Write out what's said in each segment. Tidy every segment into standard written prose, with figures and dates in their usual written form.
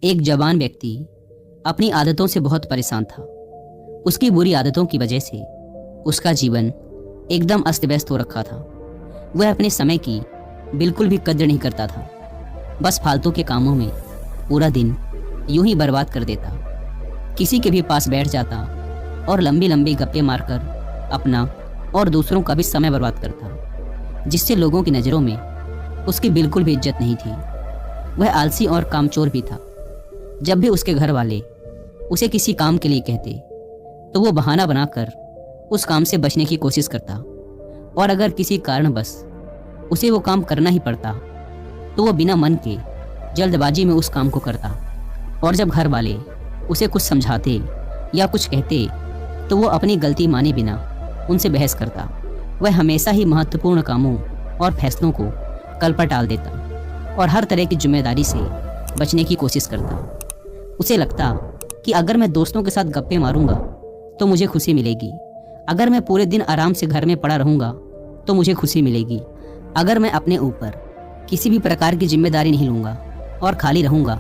एक जवान व्यक्ति अपनी आदतों से बहुत परेशान था। उसकी बुरी आदतों की वजह से उसका जीवन एकदम अस्त व्यस्त हो रखा था। वह अपने समय की बिल्कुल भी कद्र नहीं करता था। बस फालतू के कामों में पूरा दिन यूं ही बर्बाद कर देता। किसी के भी पास बैठ जाता और लंबी लंबी गप्पे मारकर अपना और दूसरों का भी समय बर्बाद करता, जिससे लोगों की नज़रों में उसकी बिल्कुल भी इज्जत नहीं थी। वह आलसी और कामचोर भी था। जब भी उसके घर वाले उसे किसी काम के लिए कहते तो वो बहाना बनाकर उस काम से बचने की कोशिश करता, और अगर किसी कारणवश उसे वो काम करना ही पड़ता तो वो बिना मन के जल्दबाजी में उस काम को करता। और जब घर वाले उसे कुछ समझाते या कुछ कहते तो वो अपनी गलती माने बिना उनसे बहस करता। वह हमेशा ही महत्वपूर्ण कामों और फैसलों को कल पर टाल देता और हर तरह की जिम्मेदारी से बचने की कोशिश करता। उसे लगता कि अगर मैं दोस्तों के साथ गप्पे मारूंगा तो मुझे खुशी मिलेगी, अगर मैं पूरे दिन आराम से घर में पड़ा रहूंगा तो मुझे खुशी मिलेगी, अगर मैं अपने ऊपर किसी भी प्रकार की जिम्मेदारी नहीं लूंगा और खाली रहूंगा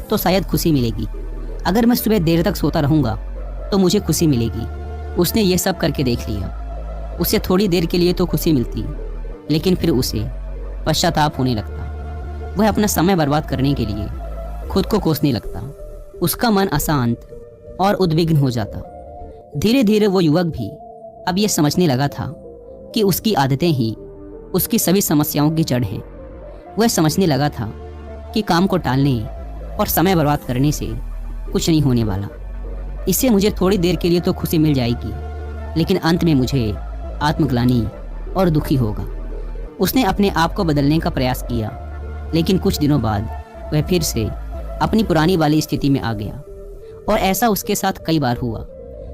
तो शायद खुशी मिलेगी, अगर मैं सुबह देर तक सोता रहूंगा तो मुझे खुशी मिलेगी। उसने ये सब करके देख लिया। उसे थोड़ी देर के लिए तो खुशी मिलती, लेकिन फिर उसे पश्चाताप होने लगता। वह अपना समय बर्बाद करने के लिए खुद को कोसने लगता। उसका मन अशांत और उद्विग्न हो जाता। धीरे धीरे वो युवक भी अब ये समझने लगा था कि उसकी आदतें ही उसकी सभी समस्याओं की जड़ हैं। वह समझने लगा था कि काम को टालने और समय बर्बाद करने से कुछ नहीं होने वाला। इससे मुझे थोड़ी देर के लिए तो खुशी मिल जाएगी, लेकिन अंत में मुझे आत्मग्लानि और दुखी होगा। उसने अपने आप को बदलने का प्रयास किया, लेकिन कुछ दिनों बाद वह फिर से अपनी पुरानी वाली स्थिति में आ गया। और ऐसा उसके साथ कई बार हुआ।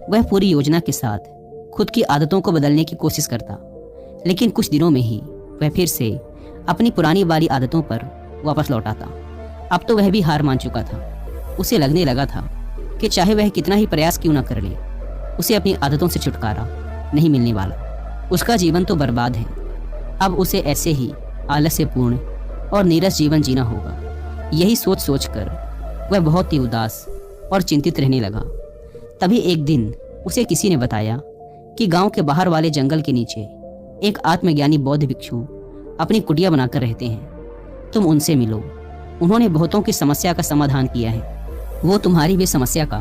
वह पूरी योजना के साथ खुद की आदतों को बदलने की कोशिश करता, लेकिन कुछ दिनों में ही वह फिर से अपनी पुरानी वाली आदतों पर वापस लौट आता। अब तो वह भी हार मान चुका था। उसे लगने लगा था कि चाहे वह कितना ही प्रयास क्यों न कर ले, उसे अपनी आदतों से छुटकारा नहीं मिलने वाला। उसका जीवन तो बर्बाद है। अब उसे ऐसे ही आलस्यपूर्ण और नीरस जीवन जीना होगा। यही सोच सोचकर वह बहुत ही उदास और चिंतित रहने लगा। तभी एक दिन उसे किसी ने बताया कि गांव के बाहर वाले जंगल के नीचे एक आत्मज्ञानी बौद्ध भिक्षु अपनी कुटिया बनाकर रहते हैं। तुम उनसे मिलो। उन्होंने बहुतों की समस्या का समाधान किया है। वो तुम्हारी भी समस्या का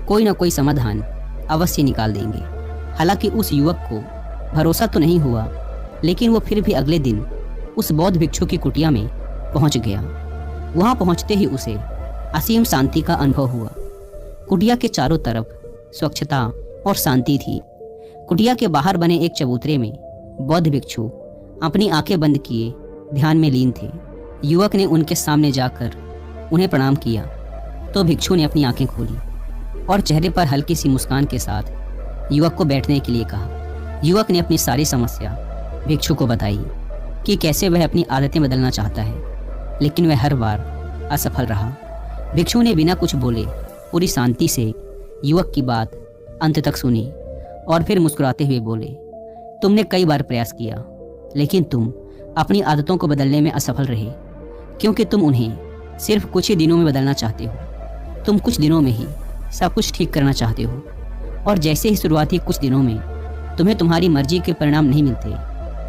कोई ना कोई समाधान अवश्य निकाल देंगे। हालांकि उस युवक को भरोसा तो नहीं हुआ, लेकिन वो फिर भी अगले दिन उस बौद्ध भिक्षु की कुटिया में पहुंच गया। वहां पहुंचते ही उसे असीम शांति का अनुभव हुआ। कुटिया के चारों तरफ स्वच्छता और शांति थी। कुटिया के बाहर बने एक चबूतरे में बौद्ध भिक्षु अपनी आंखें बंद किए ध्यान में लीन थे। युवक ने उनके सामने जाकर उन्हें प्रणाम किया तो भिक्षु ने अपनी आंखें खोली और चेहरे पर हल्की सी मुस्कान के साथ युवक को बैठने के लिए कहा। युवक ने अपनी सारी समस्या भिक्षु को बताई कि कैसे वह अपनी आदतें बदलना चाहता है, लेकिन वह हर बार असफल रहा। भिक्षु ने बिना कुछ बोले पूरी शांति से युवक की बात अंत तक सुनी और फिर मुस्कुराते हुए बोले, तुमने कई बार प्रयास किया, लेकिन तुम अपनी आदतों को बदलने में असफल रहे, क्योंकि तुम उन्हें सिर्फ कुछ ही दिनों में बदलना चाहते हो। तुम कुछ दिनों में ही सब कुछ ठीक करना चाहते हो, और जैसे ही शुरुआती कुछ दिनों में तुम्हें तुम्हारी मर्जी के परिणाम नहीं मिलते,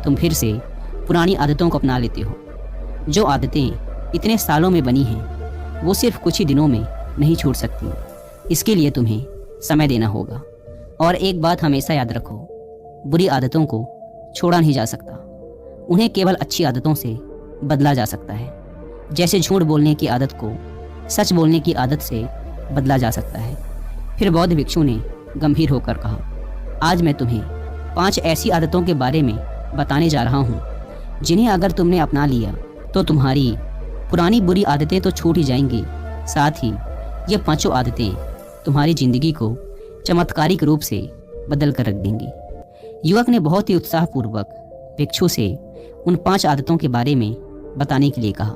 तुम फिर से पुरानी आदतों को अपना लेते हो। जो आदतें इतने सालों में बनी हैं, वो सिर्फ कुछ ही दिनों में नहीं छूट सकती। इसके लिए तुम्हें समय देना होगा। और एक बात हमेशा याद रखो, बुरी आदतों को छोड़ा नहीं जा सकता, उन्हें केवल अच्छी आदतों से बदला जा सकता है। जैसे झूठ बोलने की आदत को सच बोलने की आदत से बदला जा सकता है। फिर बौद्ध भिक्षु ने गंभीर होकर कहा, आज मैं तुम्हें 5 ऐसी आदतों के बारे में बताने जा रहा हूँ, जिन्हें अगर तुमने अपना लिया तो तुम्हारी पुरानी बुरी आदतें तो छूट ही जाएंगी, साथ ही ये 5 आदतें तुम्हारी जिंदगी को चमत्कारिक रूप से बदल कर रख देंगी। युवक ने बहुत ही उत्साहपूर्वक भिक्षु से उन 5 आदतों के बारे में बताने के लिए कहा।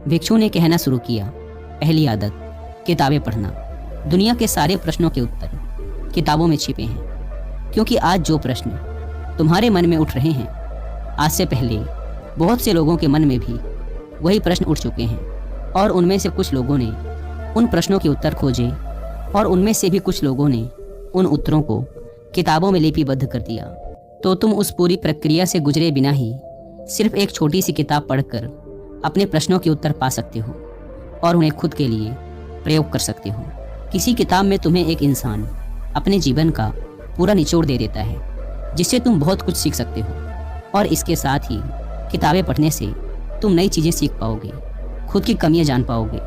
भिक्षु ने कहना शुरू किया, पहली आदत, किताबें पढ़ना। दुनिया के सारे प्रश्नों के उत्तर किताबों में छिपे हैं, क्योंकि आज जो प्रश्न तुम्हारे मन में उठ रहे हैं, आज से पहले बहुत से लोगों के मन में भी वही प्रश्न उठ चुके हैं, और उनमें से कुछ लोगों ने उन प्रश्नों के उत्तर खोजे और उनमें से भी कुछ लोगों ने उन उत्तरों को किताबों में लिपिबद्ध कर दिया, तो तुम उस पूरी प्रक्रिया से गुजरे बिना ही सिर्फ एक छोटी सी किताब पढ़कर अपने प्रश्नों के उत्तर पा सकते हो और उन्हें खुद के लिए प्रयोग कर सकते हो। किसी किताब में तुम्हें एक इंसान अपने जीवन का पूरा निचोड़ दे देता है, जिससे तुम बहुत कुछ सीख सकते हो। और इसके साथ ही किताबें पढ़ने से तुम नई चीज़ें सीख पाओगे, खुद की कमियां जान पाओगे,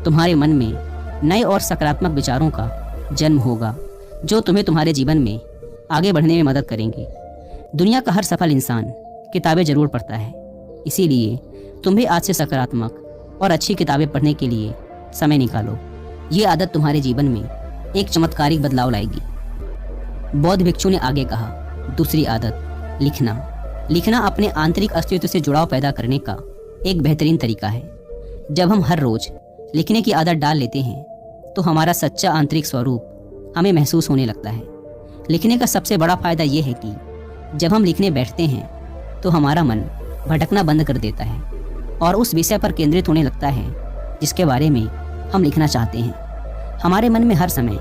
तुम्हारे मन में नए और सकारात्मक विचारों का जन्म होगा जो तुम्हें तुम्हारे जीवन में आगे बढ़ने में मदद करेंगे। दुनिया का हर सफल इंसान किताबें जरूर पढ़ता है, इसीलिए तुम भी आज से सकारात्मक और अच्छी किताबें पढ़ने के लिए समय निकालो। ये आदत तुम्हारे जीवन में एक चमत्कारिक बदलाव लाएगी। बौद्ध भिक्षु ने आगे कहा, दूसरी आदत, लिखना। लिखना अपने आंतरिक अस्तित्व से जुड़ाव पैदा करने का एक बेहतरीन तरीका है। जब हम हर रोज लिखने की आदत डाल लेते हैं तो हमारा सच्चा आंतरिक स्वरूप हमें महसूस होने लगता है। लिखने का सबसे बड़ा फायदा यह है कि जब हम लिखने बैठते हैं तो हमारा मन भटकना बंद कर देता है और उस विषय पर केंद्रित होने लगता है जिसके बारे में हम लिखना चाहते हैं। हमारे मन में हर समय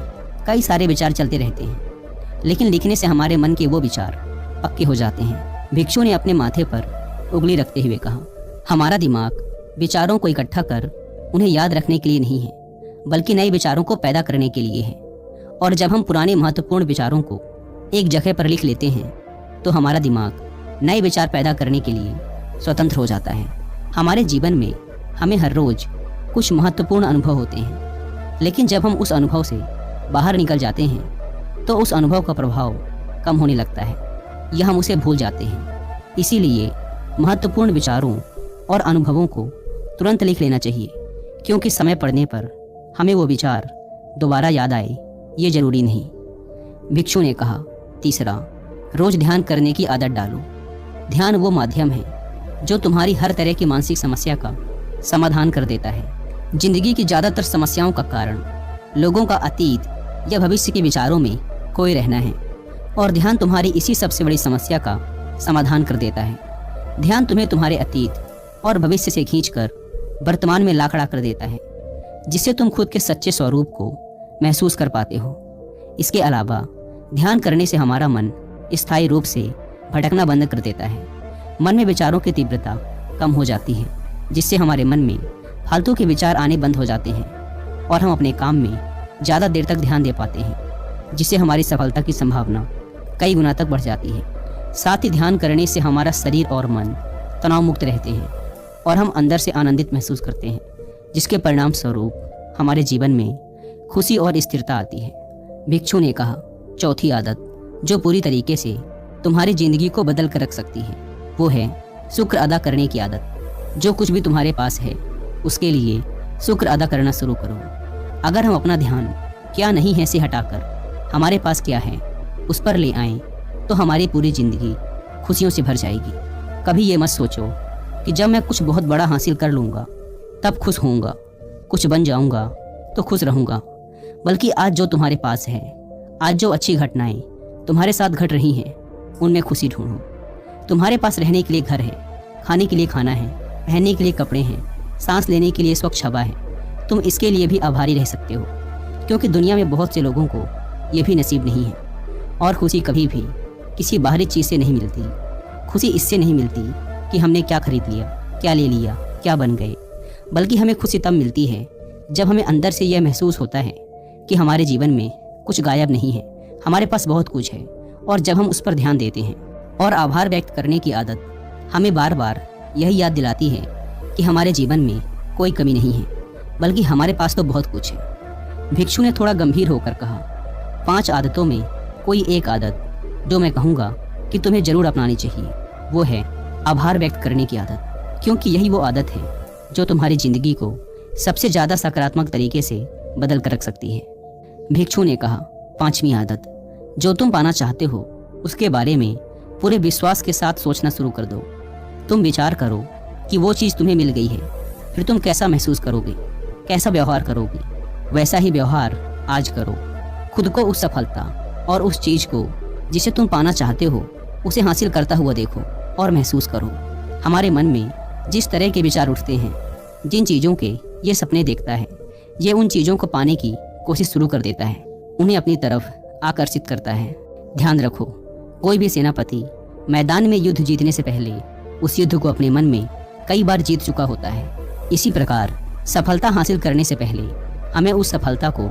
कई सारे विचार चलते रहते हैं, लेकिन लिखने से हमारे मन के वो विचार पक्के हो जाते हैं। भिक्षु ने अपने माथे पर उंगली रखते हुए कहा, हमारा दिमाग विचारों को इकट्ठा कर उन्हें याद रखने के लिए नहीं है, बल्कि नए विचारों को पैदा करने के लिए है। और जब हम पुराने महत्वपूर्ण विचारों को एक जगह पर लिख लेते हैं तो हमारा दिमाग नए विचार पैदा करने के लिए स्वतंत्र हो जाता है। हमारे जीवन में हमें हर रोज कुछ महत्वपूर्ण अनुभव होते हैं, लेकिन जब हम उस अनुभव से बाहर निकल जाते हैं तो उस अनुभव का प्रभाव कम होने लगता है या हम उसे भूल जाते हैं। इसीलिए महत्वपूर्ण विचारों और अनुभवों को तुरंत लिख लेना चाहिए, क्योंकि समय पड़ने पर हमें वो विचार दोबारा याद आए ये जरूरी नहीं। भिक्षु ने कहा, तीसरा, रोज ध्यान करने की आदत डालो। ध्यान वो माध्यम है जो तुम्हारी हर तरह की मानसिक समस्या का समाधान कर देता है। जिंदगी की ज़्यादातर समस्याओं का कारण लोगों का अतीत या भविष्य के विचारों में खोए रहना है, और ध्यान तुम्हारी इसी सबसे बड़ी समस्या का समाधान कर देता है। ध्यान तुम्हें तुम्हारे अतीत और भविष्य से खींचकर वर्तमान में ला खड़ा कर देता है, जिससे तुम खुद के सच्चे स्वरूप को महसूस कर पाते हो। इसके अलावा ध्यान करने से हमारा मन स्थायी रूप से भटकना बंद कर देता है। मन में विचारों की तीव्रता कम हो जाती है, जिससे हमारे मन में फालतू के विचार आने बंद हो जाते हैं और हम अपने काम में ज़्यादा देर तक ध्यान दे पाते हैं, जिससे हमारी सफलता की संभावना कई गुना तक बढ़ जाती है। साथ ही ध्यान करने से हमारा शरीर और मन तनाव मुक्त रहते हैं और हम अंदर से आनंदित महसूस करते हैं, जिसके परिणाम स्वरूप हमारे जीवन में खुशी और स्थिरता आती है। भिक्षु ने कहा, चौथी आदत जो पूरी तरीके से तुम्हारी जिंदगी को बदल कर रख सकती है वो है शुक्र अदा करने की आदत। जो कुछ भी तुम्हारे पास है उसके लिए शुक्र अदा करना शुरू करो। अगर हम अपना ध्यान क्या नहीं है से हटाकर हमारे पास क्या है उस पर ले आएं तो हमारी पूरी जिंदगी खुशियों से भर जाएगी। कभी ये मत सोचो कि जब मैं कुछ बहुत बड़ा हासिल कर लूँगा तब खुश होऊंगा, कुछ बन जाऊंगा तो खुश रहूंगा, बल्कि आज जो तुम्हारे पास है, आज जो अच्छी घटनाएं तुम्हारे साथ घट रही हैं उनमें खुशी ढूंढो। तुम्हारे पास रहने के लिए घर है, खाने के लिए खाना है, पहनने के लिए कपड़े हैं, सांस लेने के लिए स्वच्छ हवा है। तुम इसके लिए भी आभारी रह सकते हो, क्योंकि दुनिया में बहुत से लोगों को ये भी नसीब नहीं है। और खुशी कभी भी किसी बाहरी चीज़ से नहीं मिलती। खुशी इससे नहीं मिलती कि हमने क्या खरीद लिया, क्या ले लिया, क्या बन गए, बल्कि हमें खुशी तब मिलती है जब हमें अंदर से यह महसूस होता है कि हमारे जीवन में कुछ गायब नहीं है, हमारे पास बहुत कुछ है। और जब हम उस पर ध्यान देते हैं और आभार व्यक्त करने की आदत हमें बार बार यही याद दिलाती है कि हमारे जीवन में कोई कमी नहीं है, बल्कि हमारे पास तो बहुत कुछ है। भिक्षु ने थोड़ा गंभीर होकर कहा, 5 आदतों में कोई एक आदत जो मैं कहूँगा कि तुम्हें जरूर अपनानी चाहिए वो है आभार व्यक्त करने की आदत, क्योंकि यही वो आदत है जो तुम्हारी जिंदगी को सबसे ज़्यादा सकारात्मक तरीके से बदल कर रख सकती है। भिक्षु ने कहा, 5वीं आदत, जो तुम पाना चाहते हो उसके बारे में पूरे विश्वास के साथ सोचना शुरू कर दो। तुम विचार करो कि वो चीज़ तुम्हें मिल गई है, फिर तुम कैसा महसूस करोगे, कैसा व्यवहार करोगे। वैसा ही व्यवहार आज करो। खुद को उस सफलता और उस चीज़ को जिसे तुम पाना चाहते हो उसे हासिल करता हुआ देखो और महसूस करो। हमारे मन में जिस तरह के विचार उठते हैं, जिन चीज़ों के ये सपने देखता है, ये उन चीज़ों को पाने की कोशिश शुरू कर देता है, उन्हें अपनी तरफ आकर्षित करता है। ध्यान रखो, कोई भी सेनापति मैदान में युद्ध जीतने से पहले उस युद्ध को अपने मन में कई बार जीत चुका होता है। इसी प्रकार सफलता हासिल करने से पहले हमें उस सफलता को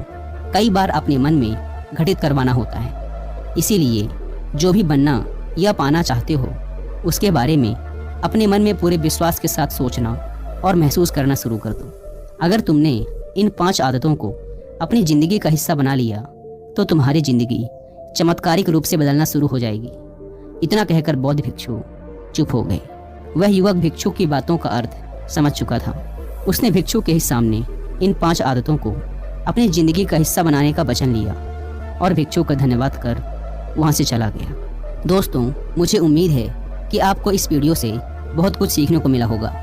कई बार अपने मन में घटित करवाना होता है। इसीलिए जो भी बनना या पाना चाहते हो उसके बारे में अपने मन में पूरे विश्वास के साथ सोचना और महसूस करना शुरू कर दो। अगर तुमने इन 5 आदतों को अपनी ज़िंदगी का हिस्सा बना लिया तो तुम्हारी ज़िंदगी चमत्कारिक रूप से बदलना शुरू हो जाएगी। इतना कहकर बौद्ध भिक्षु चुप हो गए। वह युवक भिक्षु की बातों का अर्थ समझ चुका था। उसने भिक्षु के ही सामने इन 5 आदतों को अपनी ज़िंदगी का हिस्सा बनाने का वचन लिया और भिक्षु का धन्यवाद कर वहाँ से चला गया। दोस्तों, मुझे उम्मीद है कि आपको इस वीडियो से बहुत कुछ सीखने को मिला होगा।